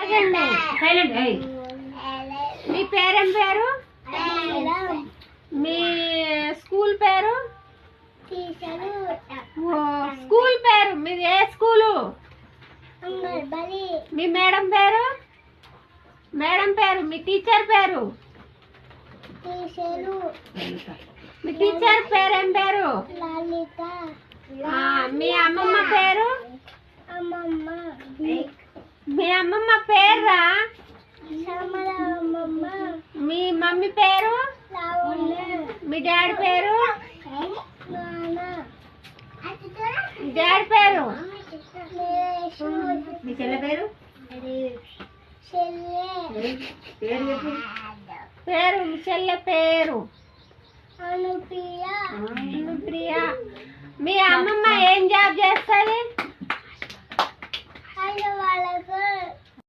ఆగండి. మీ పేరేం పేరు? మీ స్కూల్ పేరు? స్కూల్ పేరు మీది ఏ స్కూలు? మీ మేడం పేరు? మేడం పేరు. మీ టీచర్ పేరు? మీ టీచర్ పేరేం పేరు? మీ అమ్మమ్మ పేరు? మీ అమ్మమ్మ పేర్రా? మీ మమ్మీ పేరు? మీ డాడీ పేరు? డాడీ పేరు? మీ చెల్లె పేరు? పేరు మీ చెల్లె పేరు? అనుప్రియ. మీ అమ్మమ్మ ఏం జాబ్ చేస్తుంది?